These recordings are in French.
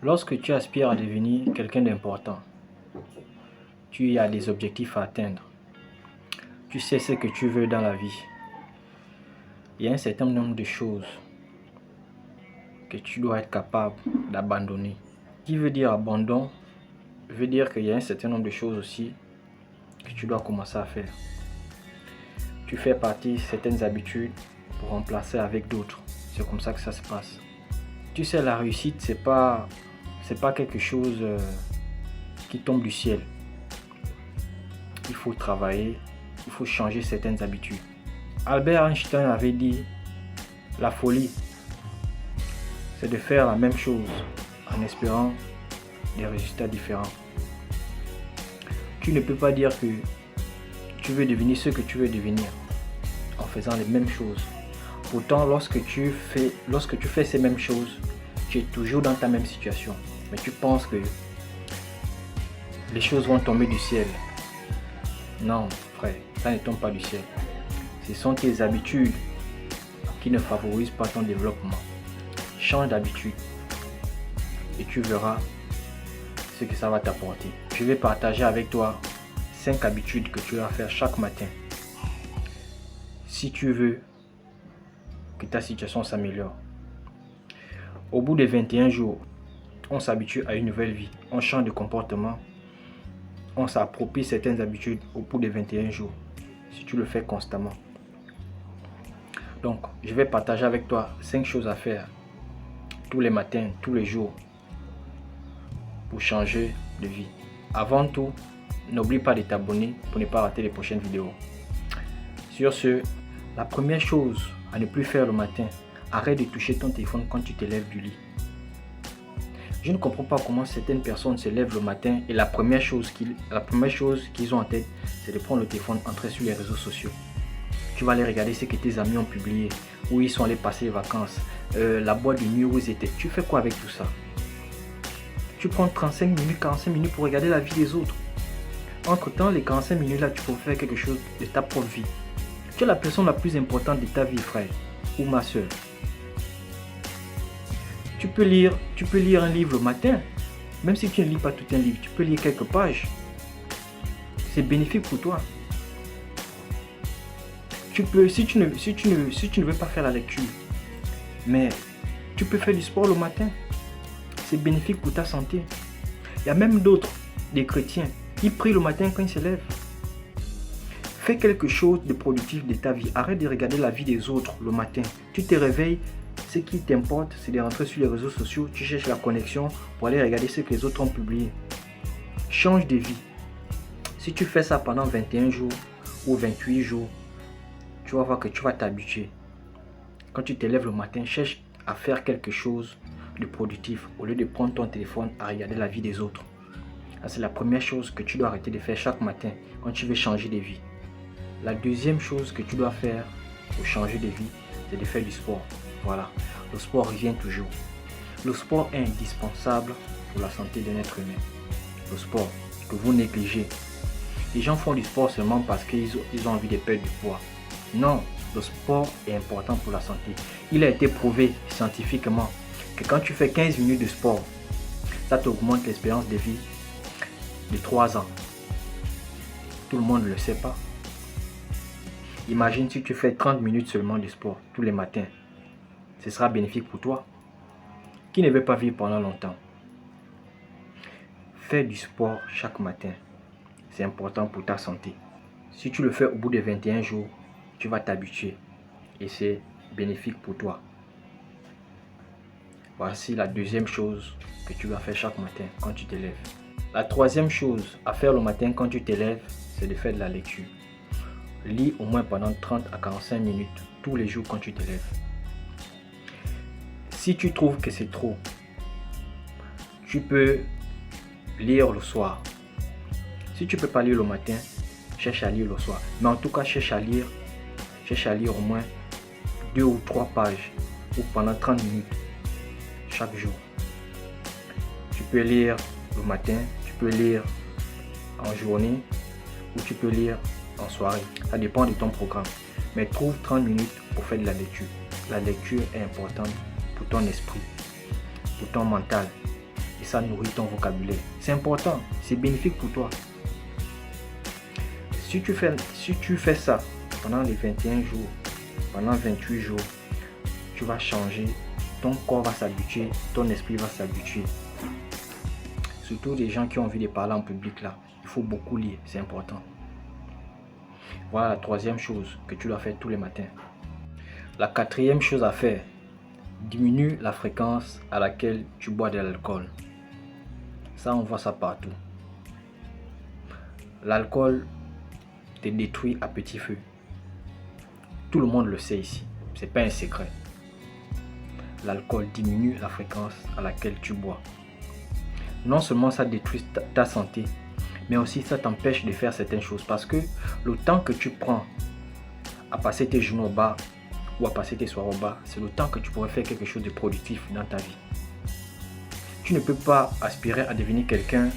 Lorsque tu aspires à devenir quelqu'un d'important, tu as des objectifs à atteindre, tu sais ce que tu veux dans la vie, il y a un certain nombre de choses que tu dois être capable d'abandonner. Qui veut dire abandon, veut dire qu'il y a un certain nombre de choses aussi que tu dois commencer à faire. Tu fais partie de certaines habitudes pour remplacer avec d'autres. C'est comme ça que ça se passe. Tu sais, la réussite, c'est pas quelque chose qui tombe du ciel. Il faut travailler, il faut changer certaines habitudes. Albert Einstein avait dit, la folie, c'est de faire la même chose en espérant des résultats différents. Tu ne peux pas dire que tu veux devenir ce que tu veux devenir en faisant les mêmes choses. Pourtant, lorsque tu fais ces mêmes choses, tu es toujours dans ta même situation. Mais tu penses que les choses vont tomber du ciel. Non, frère, ça ne tombe pas du ciel. Ce sont tes habitudes qui ne favorisent pas ton développement. Change d'habitude et tu verras ce que ça va t'apporter. Je vais partager avec toi 5 habitudes que tu vas faire chaque matin. Si tu veux que ta situation s'améliore. Au bout de 21 jours, on s'habitue à une nouvelle vie. On change de comportement. On s'approprie certaines habitudes au bout de 21 jours. Si tu le fais constamment. Donc, je vais partager avec toi 5 choses à faire tous les matins, tous les jours pour changer de vie. Avant tout, n'oublie pas de t'abonner pour ne pas rater les prochaines vidéos. Sur ce, la première chose à ne plus faire le matin, arrête de toucher ton téléphone quand tu te lèves du lit. Je ne comprends pas comment certaines personnes se lèvent le matin et la première chose qu'ils ont en tête, c'est de prendre le téléphone, entrer sur les réseaux sociaux. Tu vas aller regarder ce que tes amis ont publié, où ils sont allés passer les vacances, la boîte de nuit où ils étaient. Tu fais quoi avec tout ça? Tu prends 35 minutes, 45 minutes pour regarder la vie des autres. Entre temps, les 45 minutes là, tu peux faire quelque chose de ta propre vie. Tu es la personne la plus importante de ta vie, frère ou ma soeur. Tu peux lire un livre le matin. Même si tu ne lis pas tout un livre, tu peux lire quelques pages. C'est bénéfique pour toi. Tu peux, si tu ne veux pas faire la lecture, mais tu peux faire du sport le matin. C'est bénéfique pour ta santé. Il y a même d'autres, des chrétiens, ils prient le matin quand ils se lèvent. Fais quelque chose de productif de ta vie. Arrête de regarder la vie des autres le matin. Tu te réveilles, ce qui t'importe, c'est de rentrer sur les réseaux sociaux. Tu cherches la connexion pour aller regarder ce que les autres ont publié. Change de vie. Si tu fais ça pendant 21 jours ou 28 jours, tu vas voir que tu vas t'habituer. Quand tu te lèves le matin, cherche à faire quelque chose de productif au lieu de prendre ton téléphone à regarder la vie des autres. C'est la première chose que tu dois arrêter de faire chaque matin quand tu veux changer de vie. La deuxième chose que tu dois faire pour changer de vie, c'est de faire du sport. Voilà, le sport revient toujours. Le sport est indispensable pour la santé d'un être humain. Le sport que vous négligez. Les gens font du sport seulement parce qu'ils ont envie de perdre du poids. Non, le sport est important pour la santé. Il a été prouvé scientifiquement que quand tu fais 15 minutes de sport, ça t'augmente l'espérance de vie de 3 ans. Tout le monde ne le sait pas. Imagine si tu fais 30 minutes seulement de sport tous les matins. Ce sera bénéfique pour toi. Qui ne veut pas vivre pendant longtemps? Fais du sport chaque matin. C'est important pour ta santé. Si tu le fais au bout de 21 jours, tu vas t'habituer. Et c'est bénéfique pour toi. Voici la deuxième chose que tu vas faire chaque matin quand tu te lèves. La troisième chose à faire le matin quand tu te lèves, c'est de faire de la lecture. Lis au moins pendant 30 à 45 minutes tous les jours quand tu te lèves. Si tu trouves que c'est trop, tu peux lire le soir. Si tu ne peux pas lire le matin, cherche à lire le soir. Mais en tout cas, cherche à lire au moins 2 ou 3 pages ou pendant 30 minutes chaque jour. Tu peux lire le matin, tu peux lire en journée ou tu peux lire en soirée. Ça dépend de ton programme. Mais trouve 30 minutes pour faire de la lecture. La lecture est importante pour ton esprit, pour ton mental. ça nourrit ton vocabulaire. C'est important, c'est bénéfique pour toi. Si tu fais ça pendant les 21 jours, pendant 28 jours, tu vas changer, ton corps va s'habituer, ton esprit va s'habituer. Surtout les gens qui ont envie de parler en public là, il faut beaucoup lire, c'est important. Voilà la troisième chose que tu dois faire tous les matins. La quatrième chose à faire, diminue la fréquence à laquelle tu bois de l'alcool. Ça, on voit ça partout. L'alcool te détruit à petit feu. Tout le monde le sait ici, c'est pas un secret. L'alcool diminue la fréquence à laquelle tu bois. Non seulement ça détruit ta santé, mais aussi ça t'empêche de faire certaines choses parce que le temps que tu prends à passer tes journées au bar ou à passer tes soirées au bar, c'est le temps que tu pourrais faire quelque chose de productif dans ta vie. Tu ne peux pas aspirer à devenir quelqu'un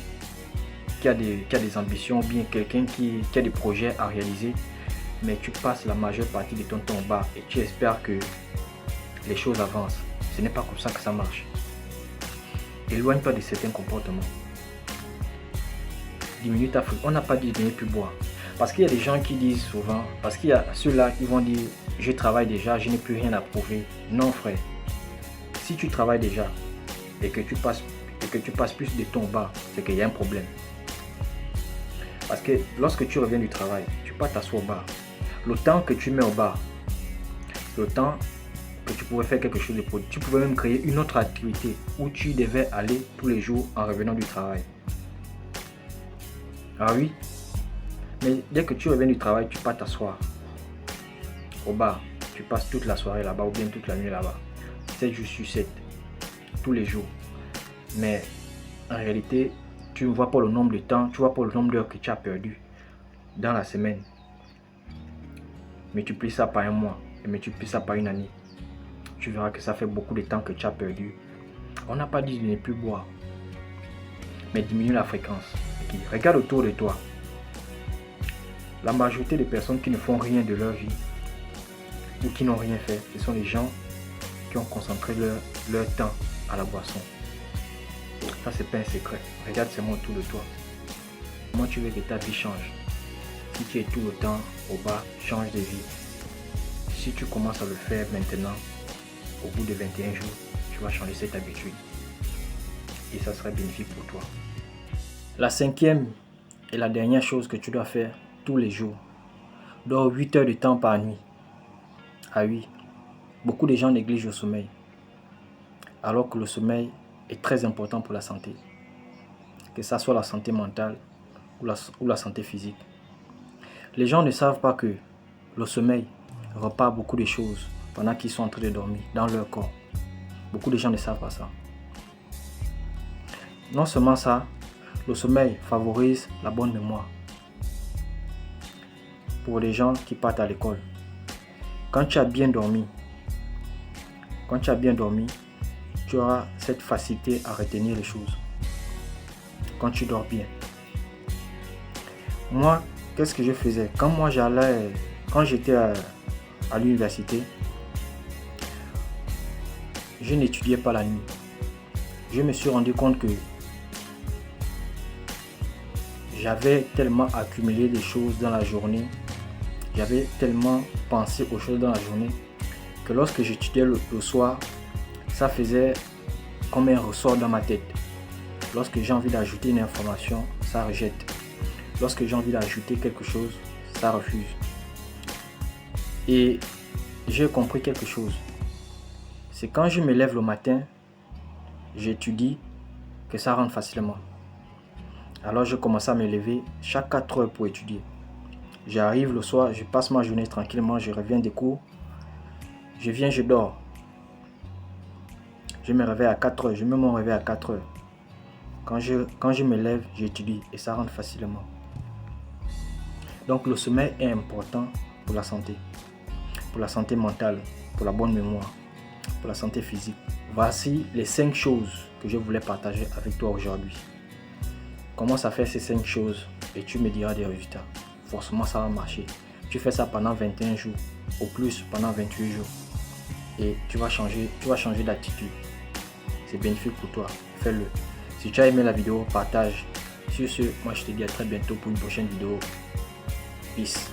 qui a des ambitions ou bien quelqu'un qui a des projets à réaliser, mais tu passes la majeure partie de ton temps au bar et tu espères que les choses avancent. Ce n'est pas comme ça que ça marche. Éloigne-toi de certains comportements. Diminue ta fréquence. On n'a pas dit de ne plus boire. Parce qu'il y a des gens qui disent souvent, parce qu'il y a ceux-là qui vont dire je travaille déjà, je n'ai plus rien à prouver. Non frère. Si tu travailles déjà et que tu passes plus de temps au bar, c'est qu'il y a un problème. Parce que lorsque tu reviens du travail, tu peux t'asseoir au bar. Le temps que tu mets au bar, le temps que tu pouvais faire quelque chose de productif, tu pouvais même créer une autre activité où tu devais aller tous les jours en revenant du travail. Ah oui, mais dès que tu reviens du travail, tu pars t'asseoir au bar. Tu passes toute la soirée là-bas ou bien toute la nuit là-bas. 7 jours sur 7, tous les jours. Mais en réalité, tu ne vois pas le nombre de temps, tu vois pas le nombre d'heures que tu as perdu dans la semaine. Multiplie ça par un mois et multiplie ça par une année. Tu verras que ça fait beaucoup de temps que tu as perdu. On n'a pas dit de ne plus boire, mais diminue la fréquence. Okay. Regarde autour de toi. La majorité des personnes qui ne font rien de leur vie ou qui n'ont rien fait, ce sont les gens qui ont concentré leur temps à la boisson. Ça, c'est pas un secret. Regarde seulement autour de toi. Comment tu veux que ta vie change? Si tu es tout le temps au bar, change de vie. Si tu commences à le faire maintenant, au bout de 21 jours, tu vas changer cette habitude. Et ça sera bénéfique pour toi. La cinquième et la dernière chose que tu dois faire tous les jours. Dors 8 heures de temps par nuit. Ah oui, beaucoup de gens négligent le sommeil. Alors que le sommeil est très important pour la santé. Que ça soit la santé mentale ou la santé physique. Les gens ne savent pas que le sommeil repart beaucoup de choses pendant qu'ils sont en train de dormir dans leur corps. Beaucoup de gens ne savent pas ça. Non seulement ça, le sommeil favorise la bonne mémoire. Pour les gens qui partent à l'école, quand tu as bien dormi, tu auras cette facilité à retenir les choses. Quand tu dors bien. Moi, qu'est-ce que je faisais? Quand j'étais à l'université, je n'étudiais pas la nuit. Je me suis rendu compte que j'avais tellement accumulé des choses dans la journée, j'avais tellement pensé aux choses dans la journée, que lorsque j'étudiais le soir, ça faisait comme un ressort dans ma tête. Lorsque j'ai envie d'ajouter une information, ça rejette. Lorsque j'ai envie d'ajouter quelque chose, ça refuse. Et j'ai compris quelque chose. C'est quand je me lève le matin, j'étudie, que ça rentre facilement. Alors je commence à me lever chaque 4 heures pour étudier. J'arrive le soir, je passe ma journée tranquillement, je reviens des cours. Je viens, je dors. Je me réveille à 4 heures, je mets mon réveil à 4 heures. Quand je me lève, j'étudie et ça rentre facilement. Donc le sommeil est important pour la santé mentale, pour la bonne mémoire, pour la santé physique. Voici les 5 choses que je voulais partager avec toi aujourd'hui. Commence à faire ces 5 choses et tu me diras des résultats. Forcément, ça va marcher. Tu fais ça pendant 21 jours, au plus pendant 28 jours. Et tu vas changer d'attitude. C'est bénéfique pour toi. Fais-le. Si tu as aimé la vidéo, partage. Sur ce, moi je te dis à très bientôt pour une prochaine vidéo. Peace.